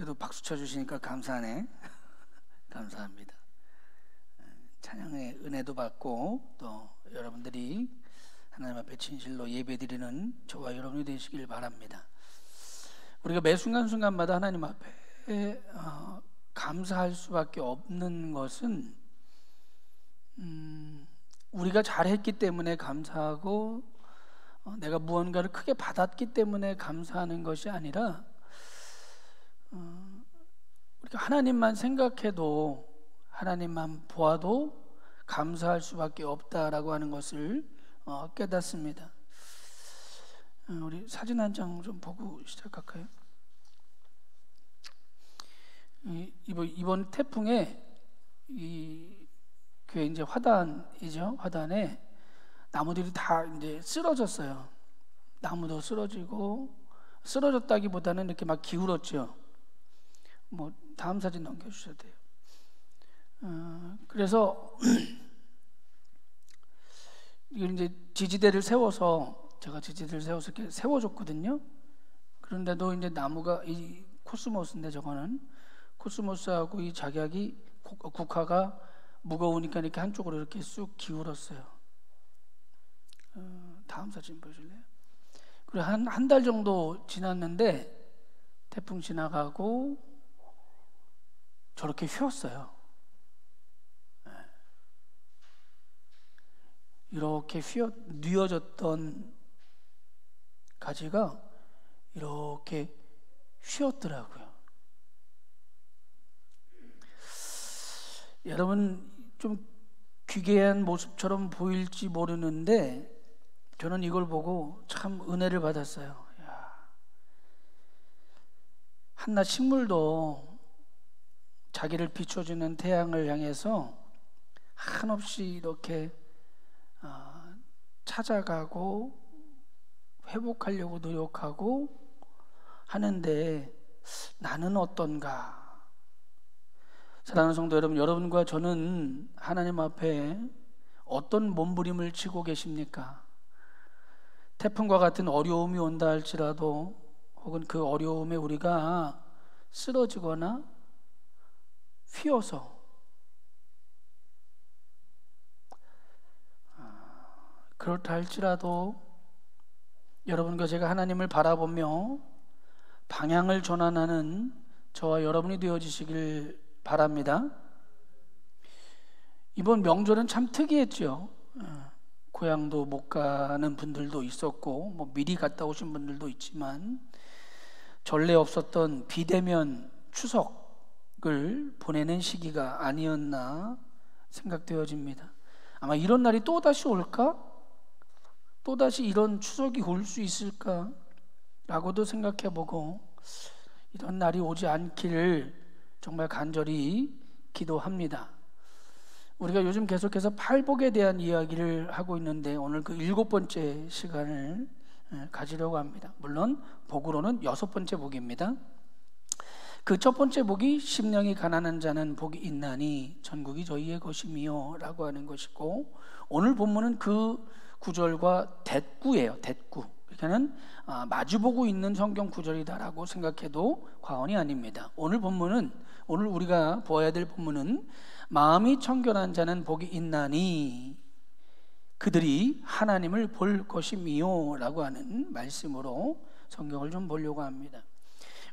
그래도 박수 쳐주시니까 감사하네. 감사합니다. 찬양의 은혜도 받고 또 여러분들이 하나님 앞에 진실로 예배드리는 저와 여러분이 되시길 바랍니다. 우리가 매 순간순간마다 하나님 앞에 감사할 수밖에 없는 것은 우리가 잘했기 때문에 감사하고 내가 무언가를 크게 받았기 때문에 감사하는 것이 아니라 우리가 하나님만 생각해도 하나님만 보아도 감사할 수밖에 없다라고 하는 것을 깨닫습니다. 우리 사진 한 장 좀 보고 시작할까요? 이번 태풍에 이 교회 이제 화단이죠. 화단에 나무들이 다 이제 쓰러졌어요. 나무도 쓰러지고 쓰러졌다기보다는 이렇게 막 기울었죠. 뭐 다음 사진 넘겨주셔도 돼요. 그래서 이걸 이제 지지대를 세워서 제가 지지대를 세워서 이렇게 세워줬거든요. 그런데도 이제 나무가 이 코스모스인데 저거는 코스모스하고 이 작약이 국화가 무거우니까 이렇게 한쪽으로 이렇게 쑥 기울었어요. 다음 사진 보실래요? 그리고 한 달 정도 지났는데 태풍 지나가고 저렇게 휘었어요. 이렇게 뉘어졌던 가지가 이렇게 휘었더라고요. 여러분 좀 귀괴한 모습처럼 보일지 모르는데 저는 이걸 보고 참 은혜를 받았어요. 한낱 식물도 자기를 비춰주는 태양을 향해서 한없이 이렇게 찾아가고 회복하려고 노력하고 하는데 나는 어떤가? 사랑하는 성도 여러분, 여러분과 저는 하나님 앞에 어떤 몸부림을 치고 계십니까? 태풍과 같은 어려움이 온다 할지라도 혹은 그 어려움에 우리가 쓰러지거나 휘어서 그렇다 할지라도 여러분과 제가 하나님을 바라보며 방향을 전환하는 저와 여러분이 되어지시길 바랍니다. 이번 명절은 참 특이했죠. 고향도 못 가는 분들도 있었고 뭐 미리 갔다 오신 분들도 있지만 전례 없었던 비대면 추석을 보내는 시기가 아니었나 생각되어집니다. 아마 이런 날이 또다시 올까? 또다시 이런 추석이 올 수 있을까? 라고도 생각해보고 이런 날이 오지 않기를 정말 간절히 기도합니다. 우리가 요즘 계속해서 팔복에 대한 이야기를 하고 있는데 오늘 그 7번째 시간을 가지려고 합니다. 물론 복으로는 6번째 복입니다. 그 첫 번째 복이 심령이 가난한 자는 복이 있나니 천국이 저희의 것이미요 라고 하는 것이고, 오늘 본문은 그 구절과 대꾸예요. 대꾸. 그러니까는 마주보고 있는 성경 구절이다라고 생각해도 과언이 아닙니다. 오늘 우리가 보아야 될 본문은 마음이 청결한 자는 복이 있나니 그들이 하나님을 볼 것이미요 라고 하는 말씀으로 성경을 좀 보려고 합니다.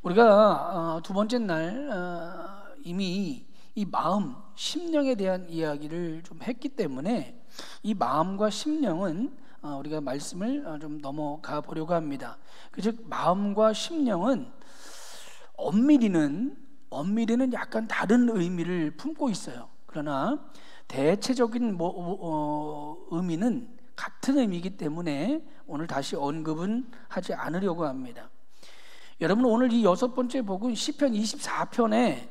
우리가 두 번째 날 이미 이 마음, 심령에 대한 이야기를 좀 했기 때문에 이 마음과 심령은 우리가 말씀을 좀 넘어가 보려고 합니다. 즉 마음과 심령은 엄밀히는 약간 다른 의미를 품고 있어요. 그러나 대체적인 의미는 같은 의미이기 때문에 오늘 다시 언급은 하지 않으려고 합니다. 여러분, 오늘 이 6번째 복은 시편 24편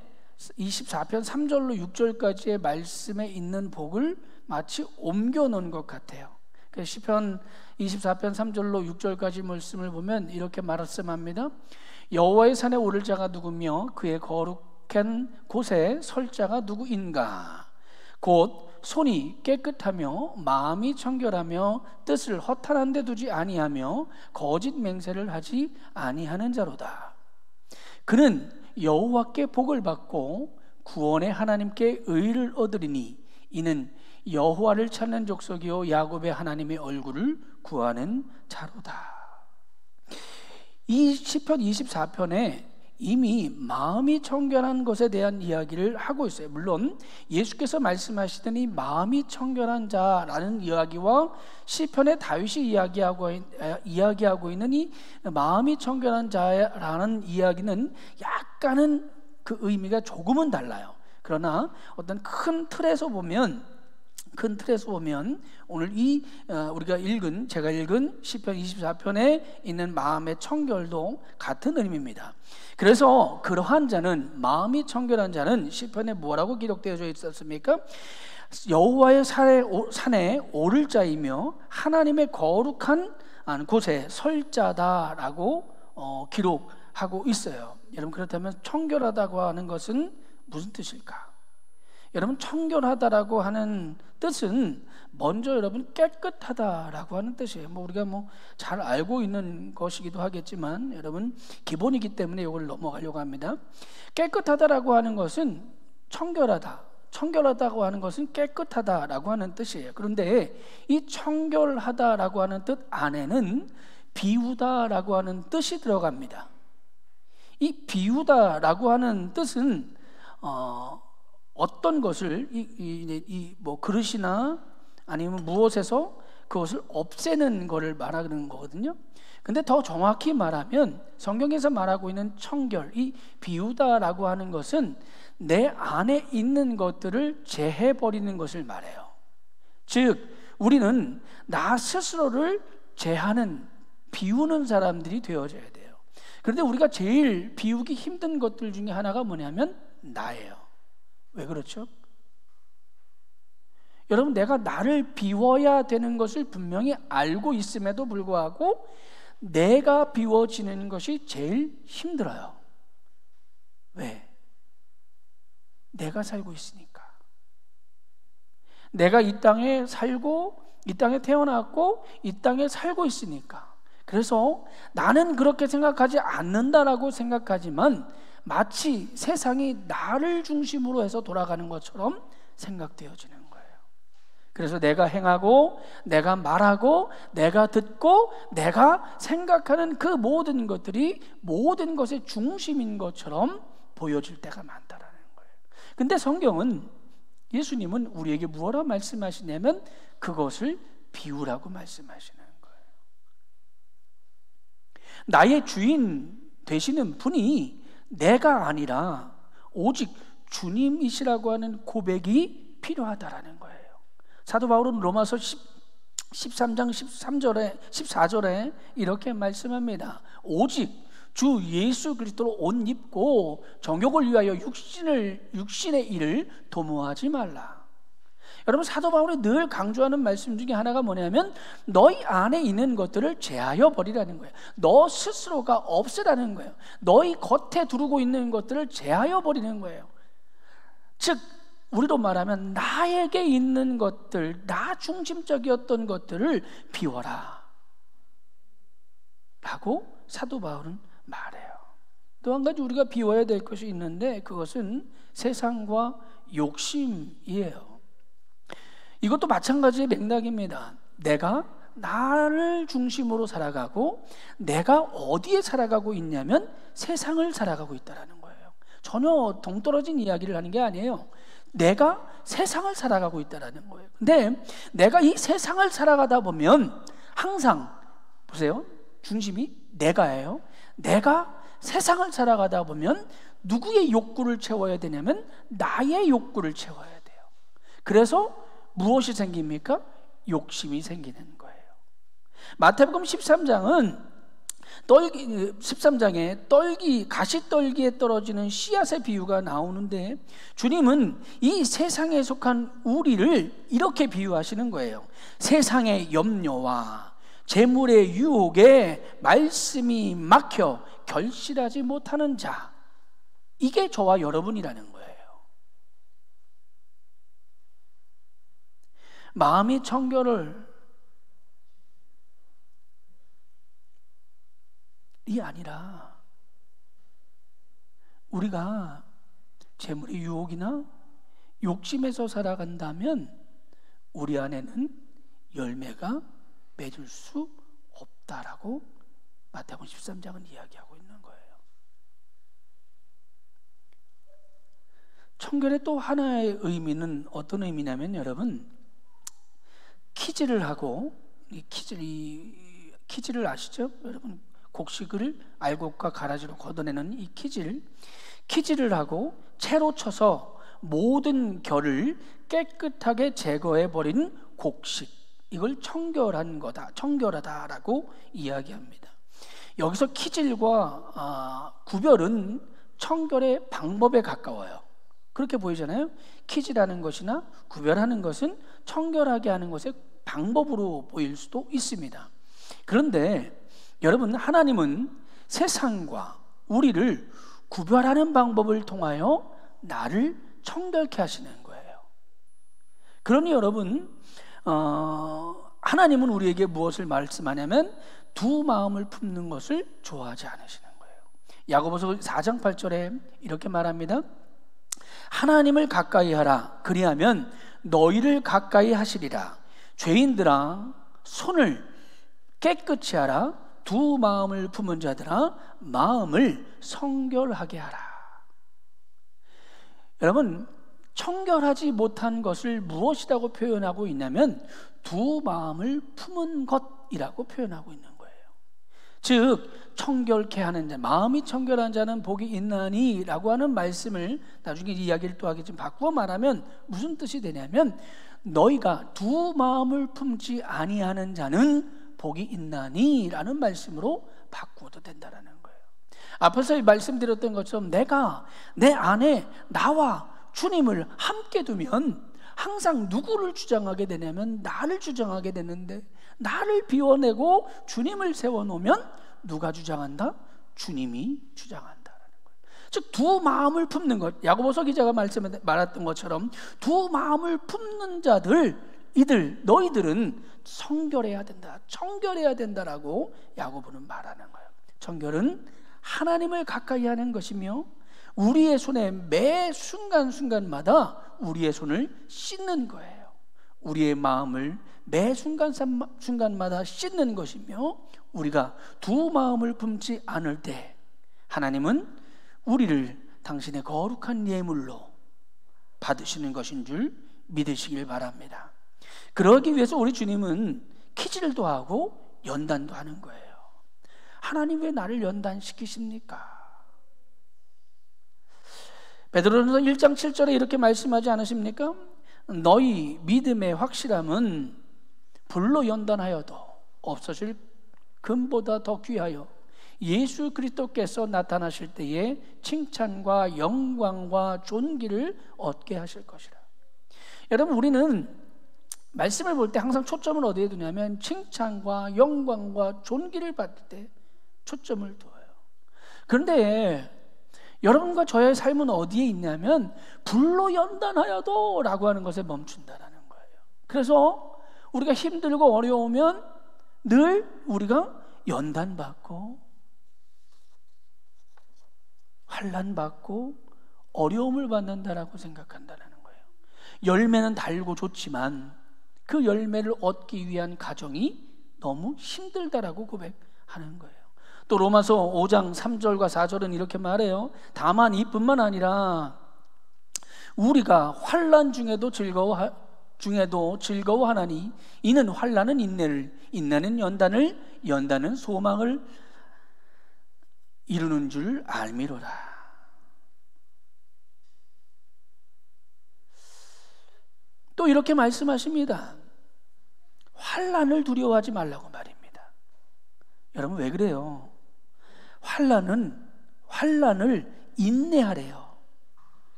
3절로 6절까지의 말씀에 있는 복을 마치 옮겨 놓은 것 같아요. 시편 24편 3절로 6절까지 말씀을 보면 이렇게 말씀합니다. 여호와의 산에 오를 자가 누구며 그의 거룩한 곳에 설 자가 누구인가? 곧 손이 깨끗하며 마음이 청결하며 뜻을 허탄한 데 두지 아니하며 거짓 맹세를 하지 아니하는 자로다. 그는 여호와께 복을 받고 구원의 하나님께 의를 얻으리니 이는 여호와를 찾는 족속이요 야곱의 하나님의 얼굴을 구하는 자로다. 이 시편 24편에 이미 마음이 청결한 것에 대한 이야기를 하고 있어요. 물론 예수께서 말씀하시더니 마음이 청결한 자라는 이야기와 시편의 다윗이 이야기하고 있는 이 마음이 청결한 자라는 이야기는 약간은 그 의미가 조금은 달라요. 그러나 어떤 큰 틀에서 보면 오늘 제가 읽은 시편 24편에 있는 마음의 청결도 같은 의미입니다. 그래서 그러한 자는, 마음이 청결한 자는 시편에 뭐라고 기록되어 있었습니까? 여호와의 산에 오를 자이며 하나님의 거룩한 곳에 설 자다라고 기록하고 있어요. 여러분, 그렇다면 청결하다고 하는 것은 무슨 뜻일까? 여러분, 청결하다라고 하는 뜻은 먼저 여러분 깨끗하다라고 하는 뜻이에요. 우리가 잘 알고 있는 것이기도 하겠지만 여러분 기본이기 때문에 이걸 넘어가려고 합니다. 깨끗하다라고 하는 것은 청결하다고 하는 것은 깨끗하다라고 하는 뜻이에요. 그런데 이 청결하다라고 하는 뜻 안에는 비우다라고 하는 뜻이 들어갑니다. 이 비우다라고 하는 뜻은 어떤 것을 그릇이나 아니면 무엇에서 그것을 없애는 것을 말하는 거거든요. 근데 더 정확히 말하면 성경에서 말하고 있는 청결, 이 비우다라고 하는 것은 내 안에 있는 것들을 제해버리는 것을 말해요. 즉 우리는 나 스스로를 제하는, 비우는 사람들이 되어져야 돼요. 그런데 우리가 제일 비우기 힘든 것들 중에 하나가 뭐냐면 나예요. 왜 그렇죠? 여러분, 내가 나를 비워야 되는 것을 분명히 알고 있음에도 불구하고 내가 비워지는 것이 제일 힘들어요. 왜? 내가 살고 있으니까. 내가 이 땅에 살고, 이 땅에 태어났고, 이 땅에 살고 있으니까. 그래서 나는 그렇게 생각하지 않는다라고 생각하지만 마치 세상이 나를 중심으로 해서 돌아가는 것처럼 생각되어지는 거예요. 그래서 내가 행하고, 내가 말하고, 내가 듣고, 내가 생각하는 그 모든 것들이 모든 것의 중심인 것처럼 보여질 때가 많다라는 거예요. 근데 성경은, 예수님은 우리에게 무엇라 말씀하시냐면 그것을 비우라고 말씀하시는 거예요. 나의 주인 되시는 분이 내가 아니라 오직 주님이시라고 하는 고백이 필요하다라는 거예요. 사도 바울은 로마서 13장 14절에 이렇게 말씀합니다. 오직 주 예수 그리스도로 옷 입고 정욕을 위하여 육신의 일을 도모하지 말라. 여러분, 사도 바울이 늘 강조하는 말씀 중에 하나가 뭐냐면 너희 안에 있는 것들을 제하여 버리라는 거예요. 너 스스로가 없애라는 거예요. 너희 겉에 두르고 있는 것들을 제하여 버리는 거예요. 즉 우리로 말하면 나에게 있는 것들, 나 중심적이었던 것들을 비워라 라고 사도 바울은 말해요. 또 한 가지 우리가 비워야 될 것이 있는데 그것은 세상과 욕심이에요. 이것도 마찬가지의 맥락입니다. 내가 나를 중심으로 살아가고 내가 어디에 살아가고 있냐면 세상을 살아가고 있다는 거예요. 전혀 동떨어진 이야기를 하는 게 아니에요. 내가 세상을 살아가고 있다는 거예요. 근데 내가 이 세상을 살아가다 보면 항상 보세요. 중심이 내가예요. 내가 세상을 살아가다 보면 누구의 욕구를 채워야 되냐면 나의 욕구를 채워야 돼요. 그래서 무엇이 생깁니까? 욕심이 생기는 거예요. 마태복음 13장에 가시떨기에 떨어지는 씨앗의 비유가 나오는데 주님은 이 세상에 속한 우리를 이렇게 비유하시는 거예요. 세상의 염려와 재물의 유혹에 말씀이 막혀 결실하지 못하는 자, 이게 저와 여러분이라는 거예요. 마음이 청결이 아니라 우리가 재물의 유혹이나 욕심에서 살아간다면 우리 안에는 열매가 맺을 수 없다라고 마태복음 13장은 이야기하고 있는 거예요. 청결의 또 하나의 의미는 어떤 의미냐면, 여러분, 키질을 하고, 키질을 아시죠? 여러분, 곡식을 알곡과 가라지로 걷어내는 이 키질을 하고 채로 쳐서 모든 결을 깨끗하게 제거해 버린 곡식, 이걸 청결하다라고 이야기합니다. 여기서 키질과 구별은 청결의 방법에 가까워요. 그렇게 보이잖아요. 키질하는 것이나 구별하는 것은 청결하게 하는 것의 방법으로 보일 수도 있습니다. 그런데 여러분, 하나님은 세상과 우리를 구별하는 방법을 통하여 나를 청결케 하시는 거예요. 그러니 여러분, 하나님은 우리에게 무엇을 말씀하냐면 두 마음을 품는 것을 좋아하지 않으시는 거예요. 야고보서 4장 8절에 이렇게 말합니다. 하나님을 가까이 하라. 그리하면 너희를 가까이 하시리라. 죄인들아, 손을 깨끗이 하라. 두 마음을 품은 자들아, 마음을 성결하게 하라. 여러분, 청결하지 못한 것을 무엇이라고 표현하고 있냐면 두 마음을 품은 것이라고 표현하고 있는 거예요. 즉, 청결케 하는 자, 마음이 청결한 자는 복이 있나니 라고 하는 말씀을 나중에 이야기를 또 하게 좀 바꾸어 말하면 무슨 뜻이 되냐면, 너희가 두 마음을 품지 아니하는 자는 복이 있나니 라는 말씀으로 바꾸어도 된다라는 거예요. 앞에서 말씀드렸던 것처럼 내가 내 안에 나와 주님을 함께 두면 항상 누구를 주장하게 되냐면 나를 주장하게 되는데, 나를 비워내고 주님을 세워놓으면 누가 주장한다? 주님이 주장한다라는 거예요. 즉, 두 마음을 품는 것, 야고보서 기자가 말했던 것처럼 두 마음을 품는 자들, 너희들은 성결해야 된다, 청결해야 된다라고 야고보는 말하는 거예요. 청결은 하나님을 가까이 하는 것이며 우리의 손에 매 순간순간마다 우리의 손을 씻는 거예요. 우리의 마음을 매 순간마다 씻는 것이며, 우리가 두 마음을 품지 않을 때 하나님은 우리를 당신의 거룩한 예물로 받으시는 것인 줄 믿으시길 바랍니다. 그러기 위해서 우리 주님은 키질도 하고 연단도 하는 거예요. 하나님 왜 나를 연단시키십니까? 베드로전서 1장 7절에 이렇게 말씀하지 않으십니까? 너희 믿음의 확실함은 불로 연단하여도 없어질 금보다 더 귀하여 예수 그리스도께서 나타나실 때에 칭찬과 영광과 존귀를 얻게 하실 것이라. 여러분, 우리는 말씀을 볼 때 항상 초점을 어디에 두냐면 칭찬과 영광과 존귀를 받을 때 초점을 두어요. 그런데 여러분과 저의 삶은 어디에 있냐면 불로 연단하여도 라고 하는 것에 멈춘다라는 거예요. 그래서 우리가 힘들고 어려우면 늘 우리가 연단받고 환난받고 어려움을 받는다라고 생각한다는 거예요. 열매는 달고 좋지만 그 열매를 얻기 위한 과정이 너무 힘들다라고 고백하는 거예요. 또 로마서 5장 3절과 4절은 이렇게 말해요. 다만 이뿐만 아니라 우리가 환난 중에도 즐거워하나니 이는 환난은 인내를, 인내는 연단을, 연단은 소망을 이루는 줄 알미로라. 또 이렇게 말씀하십니다. 환난을 두려워하지 말라고 말입니다. 여러분, 왜 그래요? 환난을 인내하래요.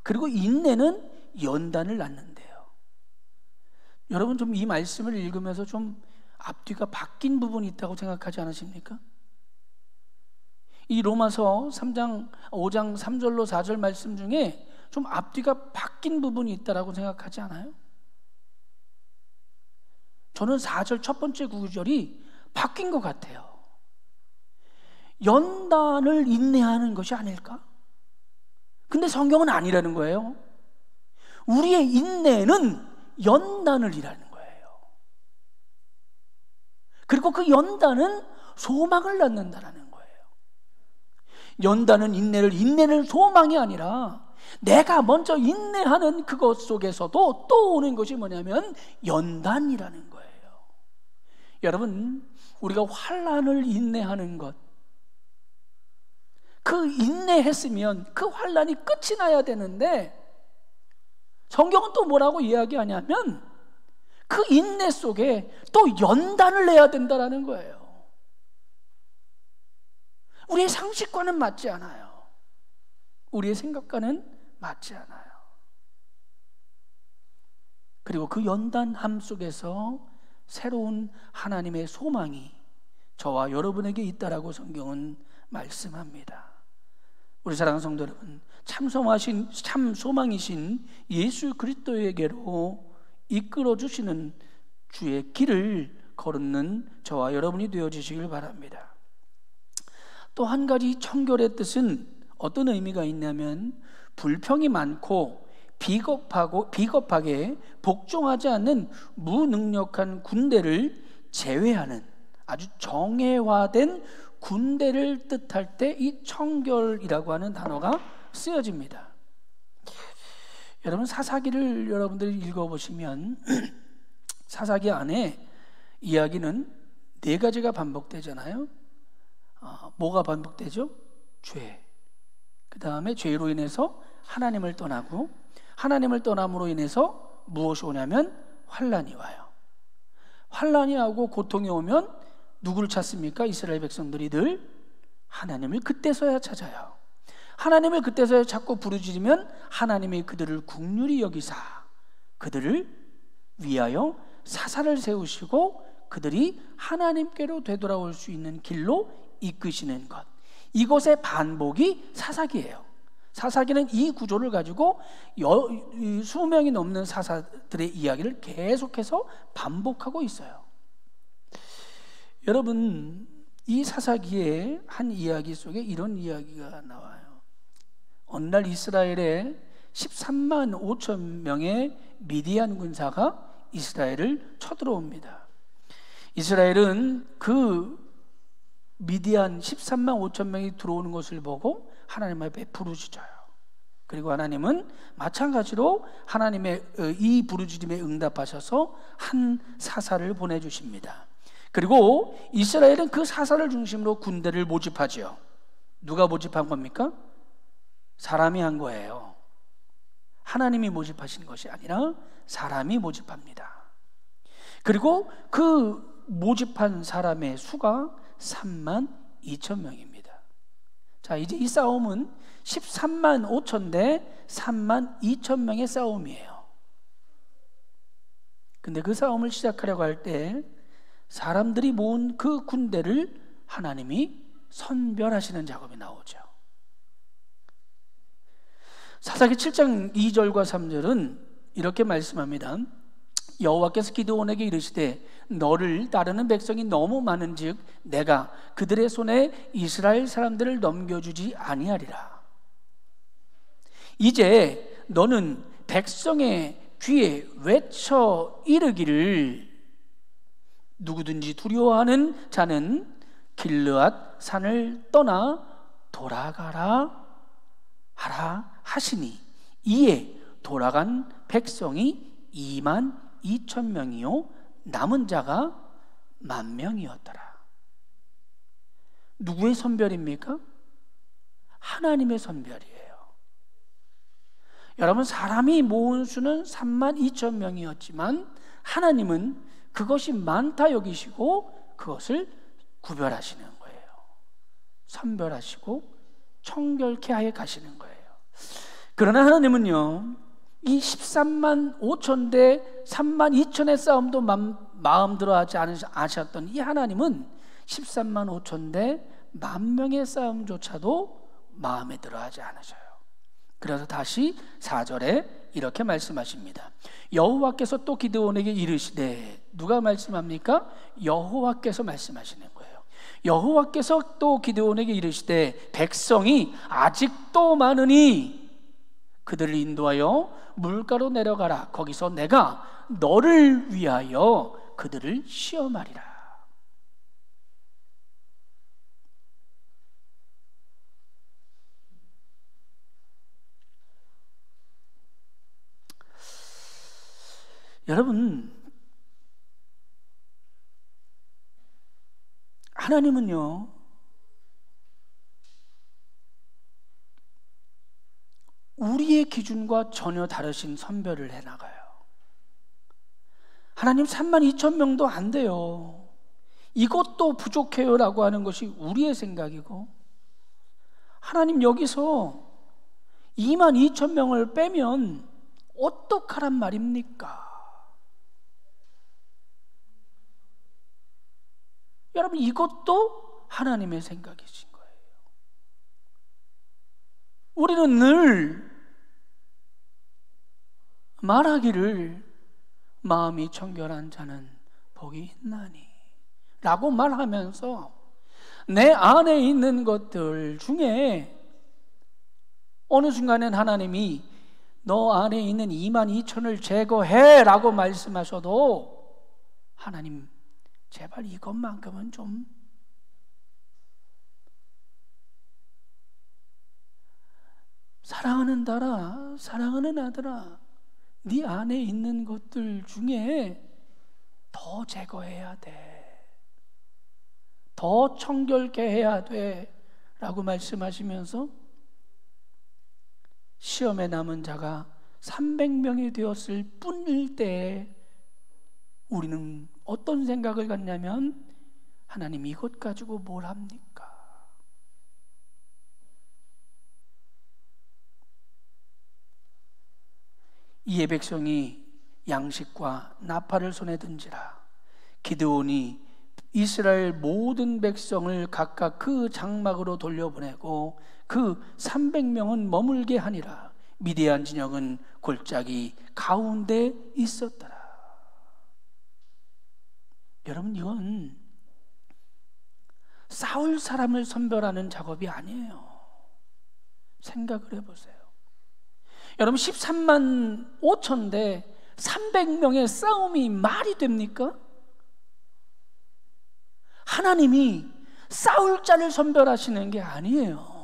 그리고 인내는 연단을 낳는데요. 여러분, 좀 이 말씀을 읽으면서 좀 앞뒤가 바뀐 부분이 있다고 생각하지 않으십니까? 이 로마서 5장 3절로 4절 말씀 중에 좀 앞뒤가 바뀐 부분이 있다고 생각하지 않아요? 저는 4절 첫 번째 구절이 바뀐 것 같아요. 연단을 인내하는 것이 아닐까? 근데 성경은 아니라는 거예요. 우리의 인내는 연단을 일하는 거예요. 그리고 그 연단은 소망을 낳는다는 거예요. 연단은 인내는 소망이 아니라 내가 먼저 인내하는 그것 속에서도 또 오는 것이 뭐냐면 연단이라는 거예요. 여러분, 우리가 환난을 인내하는 것, 그 인내했으면 그 환난이 끝이 나야 되는데 성경은 또 뭐라고 이야기하냐면 그 인내 속에 또 연단을 내야 된다는 거예요. 우리의 상식과는 맞지 않아요. 우리의 생각과는 맞지 않아요. 그리고 그 연단함 속에서 새로운 하나님의 소망이 저와 여러분에게 있다라고 성경은 말씀합니다. 우리 사랑하는 성도 여러분, 참 소망이신 예수 그리스도에게로 이끌어 주시는 주의 길을 걸는 저와 여러분이 되어주시길 바랍니다. 또 한 가지 청결의 뜻은 어떤 의미가 있냐면 불평이 많고 비겁하게 복종하지 않는 무능력한 군대를 제외하는 아주 정예화된 군대를 뜻할 때 이 청결이라고 하는 단어가 쓰여집니다. 여러분, 사사기를 여러분들이 읽어보시면 사사기 안에 이야기는 4가지가 반복되잖아요. 뭐가 반복되죠? 죄. 그 다음에 죄로 인해서 하나님을 떠나고, 하나님을 떠남으로 인해서 무엇이 오냐면 환난이 와요. 환난이 오고 고통이 오면 누구를 찾습니까? 이스라엘 백성들이 늘 하나님을 그때서야 찾아요. 하나님을 그때서야 찾고 부르짖으면 하나님이 그들을 긍휼히 여기사 그들을 위하여 사사를 세우시고 그들이 하나님께로 되돌아올 수 있는 길로 이끄시는 것, 이것의 반복이 사사기예요. 사사기는 이 구조를 가지고 수명이 넘는 사사들의 이야기를 계속해서 반복하고 있어요. 여러분, 이 사사기의 한 이야기 속에 이런 이야기가 나와요. 어느 날 이스라엘에 13만 5천 명의 미디안 군사가 이스라엘을 쳐들어옵니다. 이스라엘은 그 미디안 13만 5천 명이 들어오는 것을 보고 하나님 앞에 부르짖어요. 그리고 하나님은 마찬가지로 하나님의 이 부르짖음에 응답하셔서 한 사사를 보내주십니다. 그리고 이스라엘은 그 사사를 중심으로 군대를 모집하지요. 누가 모집한 겁니까? 사람이 한 거예요. 하나님이 모집하신 것이 아니라 사람이 모집합니다. 그리고 그 모집한 사람의 수가 3만 2천 명입니다. 자, 이제 이 싸움은 13만 5천 대 3만 2천 명의 싸움이에요. 근데 그 싸움을 시작하려고 할 때 사람들이 모은 그 군대를 하나님이 선별하시는 작업이 나오죠. 사사기 7장 2절과 3절은 이렇게 말씀합니다. 여호와께서 기드온에게 이르시되 너를 따르는 백성이 너무 많은즉 내가 그들의 손에 이스라엘 사람들을 넘겨주지 아니하리라. 이제 너는 백성의 귀에 외쳐 이르기를 누구든지 두려워하는 자는 길르앗 산을 떠나 돌아가라 하라 하시니 이에 돌아간 백성이 2만 2천 명이요 남은 자가 10,000명이었더라. 누구의 선별입니까? 하나님의 선별이에요. 여러분, 사람이 모은 수는 3만 2천 명이었지만 하나님은 그것이 많다 여기시고 그것을 구별하시는 거예요. 선별하시고 청결케 하여 가시는 거예요. 그러나 하나님은요, 이 13만 5천 대 3만 2천의 싸움도 마음대로 하지 않으셨던 이 하나님은 13만 5천 대 10,000명의 싸움조차도 마음에 들어 하지 않으셔요. 그래서 다시 4절에 이렇게 말씀하십니다. 여호와께서 또 기드온에게 이르시되, 누가 말씀합니까? 여호와께서 말씀하시는 거예요. 여호와께서 또 기드온에게 이르시되 백성이 아직도 많으니 그들을 인도하여 물가로 내려가라. 거기서 내가 너를 위하여 그들을 시험하리라. 여러분, 하나님은요, 우리의 기준과 전혀 다르신 선별을 해나가요. 하나님 32,000명도 안 돼요. 이것도 부족해요 라고 하는 것이 우리의 생각이고, 하나님 여기서 22,000명을 빼면 어떡하란 말입니까? 여러분, 이것도 하나님의 생각이신 거예요. 우리는 늘 말하기를 마음이 청결한 자는 복이 있나니 라고 말하면서 내 안에 있는 것들 중에 어느 순간엔 하나님이 너 안에 있는 22,000을 제거해 라고 말씀하셔도 하나님 제발 이것만큼은 좀 사랑하는 딸아, 사랑하는 아들아, 네 안에 있는 것들 중에 더 제거해야 돼, 더 청결케 해야 돼 라고 말씀하시면서 시험에 남은 자가 300명이 되었을 뿐일 때 우리는 어떤 생각을 갖냐면 하나님 이것 가지고 뭘 합니까? 이에 백성이 양식과 나팔을 손에 든지라. 기드온이 이스라엘 모든 백성을 각각 그 장막으로 돌려보내고 그 300명은 머물게 하니라. 미디안 진영은 골짜기 가운데 있었더라. 여러분, 이건 싸울 사람을 선별하는 작업이 아니에요. 생각을 해보세요. 여러분, 13만 5천 대 300명의 싸움이 말이 됩니까? 하나님이 싸울 자를 선별하시는 게 아니에요.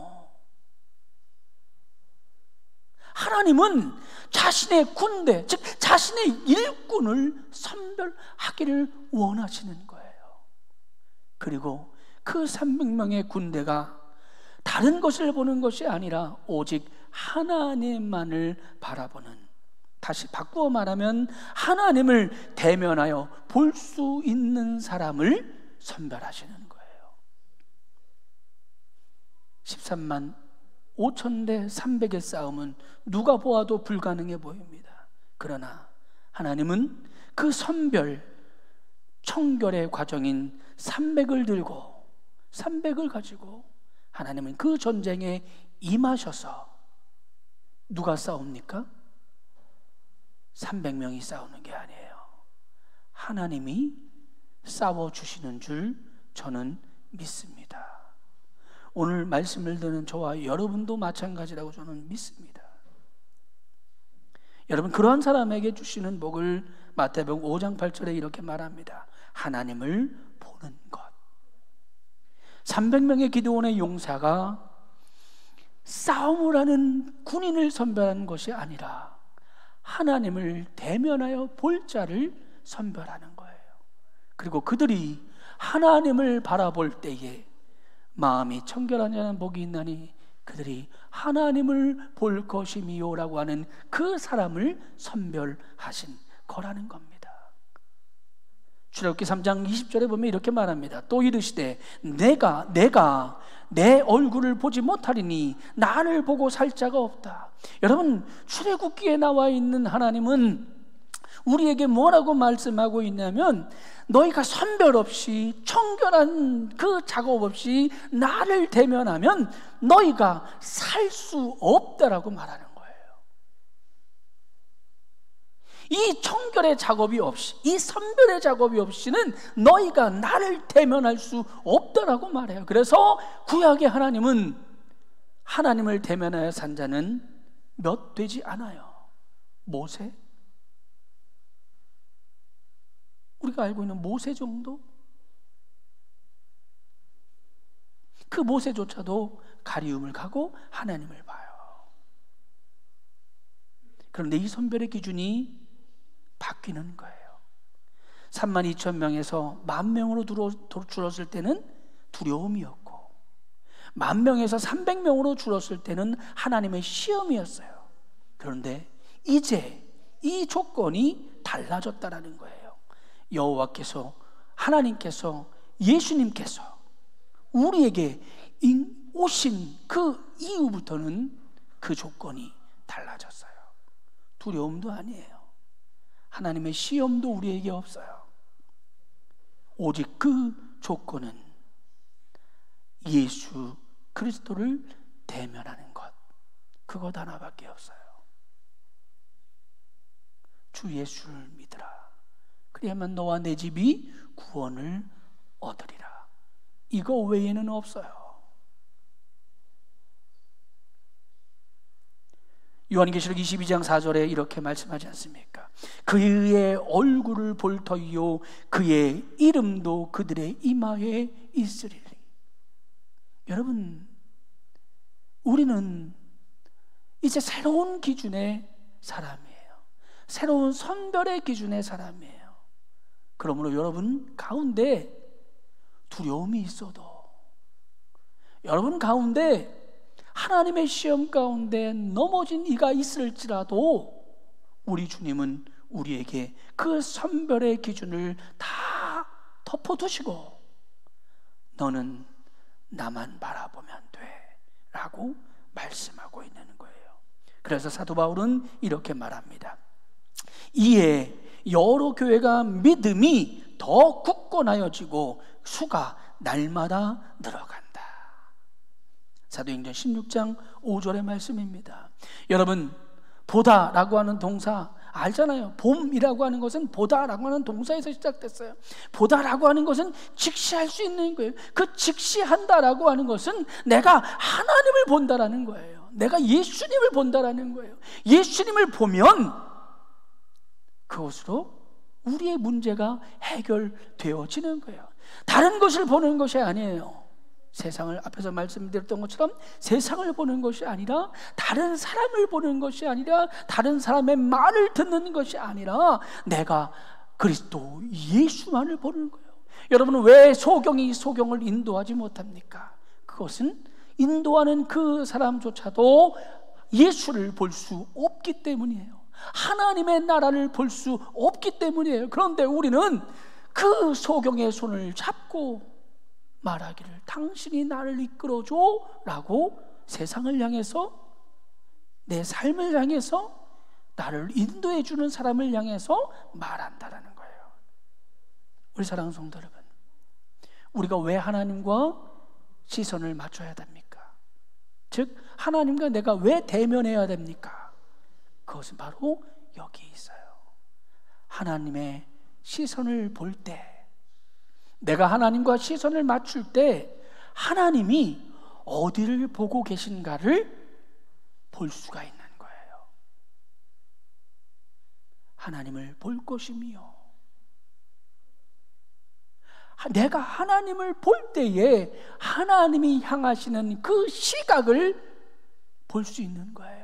하나님은 자신의 군대, 즉 자신의 일꾼을 선별하기를 원하시는 거예요. 그리고 그 300명의 군대가 다른 것을 보는 것이 아니라 오직 하나님만을 바라보는, 다시 바꾸어 말하면 하나님을 대면하여 볼 수 있는 사람을 선별하시는 거예요. 13만 5천 대 300의 싸움은 누가 보아도 불가능해 보입니다. 그러나 하나님은 그 선별, 청결의 과정인 300을 들고 300을 가지고 하나님은 그 전쟁에 임하셔서 누가 싸웁니까? 300명이 싸우는 게 아니에요. 하나님이 싸워주시는 줄 저는 믿습니다. 오늘 말씀을 듣는 저와 여러분도 마찬가지라고 저는 믿습니다. 여러분, 그러한 사람에게 주시는 복을 마태복음 5장 8절에 이렇게 말합니다. 하나님을 보는 것. 300명의 기드온의 용사가 싸움을 하는 군인을 선별하는 것이 아니라 하나님을 대면하여 볼 자를 선별하는 거예요. 그리고 그들이 하나님을 바라볼 때에 마음이 청결한 자는 복이 있나니 그들이 하나님을 볼 것이미요 라고 하는 그 사람을 선별하신 거라는 겁니다. 출애굽기 3장 20절에 보면 이렇게 말합니다. 또 이르시되 내가 내 얼굴을 보지 못하리니 나를 보고 살 자가 없다. 여러분, 출애굽기에 나와 있는 하나님은 우리에게 뭐라고 말씀하고 있냐면 너희가 선별 없이 청결한 그 작업 없이 나를 대면하면 너희가 살 수 없다라고 말하는 거예요. 이 청결의 작업이 없이, 이 선별의 작업이 없이는 너희가 나를 대면할 수 없다라고 말해요. 그래서 구약의 하나님은 하나님을 대면하여 산 자는 몇 되지 않아요. 모세? 우리가 알고 있는 모세 정도? 그 모세조차도 가리움을 가고 하나님을 봐요. 그런데 이 선별의 기준이 바뀌는 거예요. 32,000명에서 10,000명으로 줄었을 때는 두려움이었고, 10,000명에서 300명으로 줄었을 때는 하나님의 시험이었어요. 그런데 이제 이 조건이 달라졌다라는 거예요. 여호와께서, 하나님께서, 예수님께서 우리에게 오신 그 이후부터는 그 조건이 달라졌어요. 두려움도 아니에요. 하나님의 시험도 우리에게 없어요. 오직 그 조건은 예수 그리스도를 대면하는 것, 그것 하나밖에 없어요. 주 예수를 믿으라. 그래야만 너와 내 집이 구원을 얻으리라. 이거 외에는 없어요. 요한계시록 22장 4절에 이렇게 말씀하지 않습니까? 그의 얼굴을 볼 터이요 그의 이름도 그들의 이마에 있으리니. 여러분, 우리는 이제 새로운 기준의 사람이에요. 새로운 선별의 기준의 사람이에요. 그러므로 여러분 가운데 두려움이 있어도, 여러분 가운데 하나님의 시험 가운데 넘어진 이가 있을지라도 우리 주님은 우리에게 그 선별의 기준을 다 덮어두시고 너는 나만 바라보면 돼 라고 말씀하고 있는 거예요. 그래서 사도 바울은 이렇게 말합니다. 이에 여러 교회가 믿음이 더 굳건하여지고 수가 날마다 늘어간다. 사도행전 16장 5절의 말씀입니다. 여러분, 보다라고 하는 동사 알잖아요. 봄이라고 하는 것은 보다라고 하는 동사에서 시작됐어요. 보다라고 하는 것은 직시할 수 있는 거예요. 그 직시한다라고 하는 것은 내가 하나님을 본다라는 거예요. 내가 예수님을 본다라는 거예요. 예수님을 보면 그것으로 우리의 문제가 해결되어지는 거예요. 다른 것을 보는 것이 아니에요. 세상을, 앞에서 말씀드렸던 것처럼 세상을 보는 것이 아니라, 다른 사람을 보는 것이 아니라, 다른 사람의 말을 듣는 것이 아니라 내가 그리스도 예수만을 보는 거예요. 여러분은 왜 소경이 소경을 인도하지 못합니까? 그것은 인도하는 그 사람조차도 예수를 볼 수 없기 때문이에요. 하나님의 나라를 볼 수 없기 때문이에요. 그런데 우리는 그 소경의 손을 잡고 말하기를 당신이 나를 이끌어줘 라고 세상을 향해서, 내 삶을 향해서, 나를 인도해 주는 사람을 향해서 말한다라는 거예요. 우리 사랑하는 성도 여러분, 우리가 왜 하나님과 시선을 맞춰야 됩니까? 즉 하나님과 내가 왜 대면해야 됩니까? 그것은 바로 여기 있어요. 하나님의 시선을 볼 때, 내가 하나님과 시선을 맞출 때 하나님이 어디를 보고 계신가를 볼 수가 있는 거예요. 하나님을 볼 것이며, 내가 하나님을 볼 때에 하나님이 향하시는 그 시각을 볼 수 있는 거예요.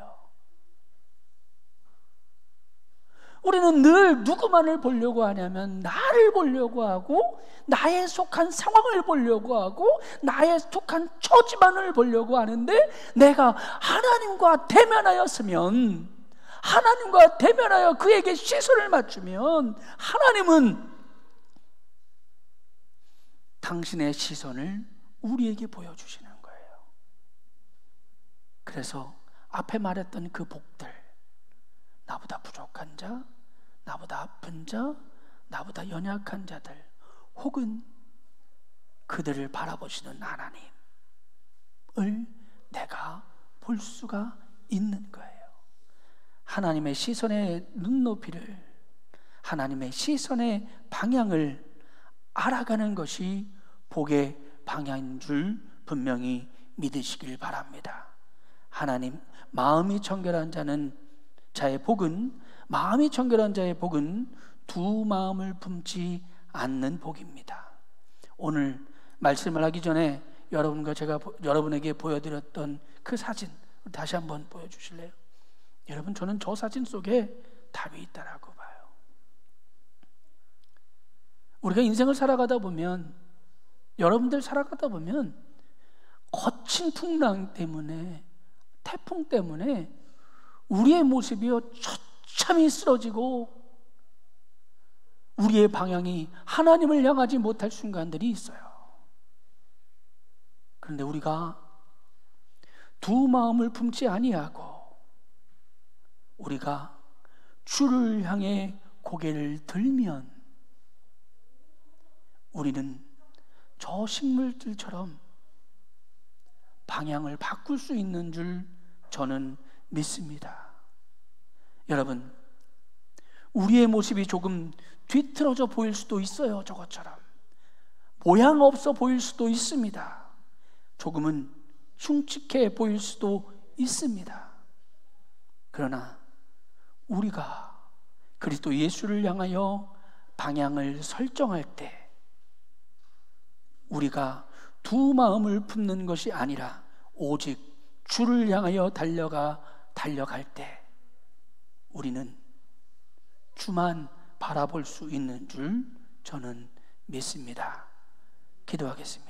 우리는 늘 누구만을 보려고 하냐면 나를 보려고 하고, 나의 속한 상황을 보려고 하고, 나의 속한 처지만을 보려고 하는데, 내가 하나님과 대면하였으면, 하나님과 대면하여 그에게 시선을 맞추면 하나님은 당신의 시선을 우리에게 보여주시는 거예요. 그래서 앞에 말했던 그 복들, 나보다 부족한 자, 나보다 아픈 자, 나보다 연약한 자들, 혹은 그들을 바라보시는 하나님을 내가 볼 수가 있는 거예요. 하나님의 시선의 눈높이를, 하나님의 시선의 방향을 알아가는 것이 복의 방향인 줄 분명히 믿으시길 바랍니다. 하나님, 마음이 청결한 자의 복은, 마음이 청결한 자의 복은 두 마음을 품지 않는 복입니다. 오늘 말씀을 하기 전에 제가 여러분에게 보여드렸던 그 사진 다시 한번 보여주실래요? 여러분, 저는 저 사진 속에 답이 있다라고 봐요. 우리가 인생을 살아가다 보면, 여러분들 살아가다 보면 거친 풍랑 때문에, 태풍 때문에 우리의 모습이요 처참히 쓰러지고 우리의 방향이 하나님을 향하지 못할 순간들이 있어요. 그런데 우리가 두 마음을 품지 아니하고 우리가 주를 향해 고개를 들면 우리는 저 식물들처럼 방향을 바꿀 수 있는 줄 저는 믿습니다. 여러분, 우리의 모습이 조금 뒤틀어져 보일 수도 있어요. 저것처럼 모양 없어 보일 수도 있습니다. 조금은 흉측해 보일 수도 있습니다. 그러나 우리가 그리스도 예수를 향하여 방향을 설정할 때, 우리가 두 마음을 품는 것이 아니라 오직 주를 향하여 달려갈 때 우리는 주만 바라볼 수 있는 줄 저는 믿습니다. 기도하겠습니다.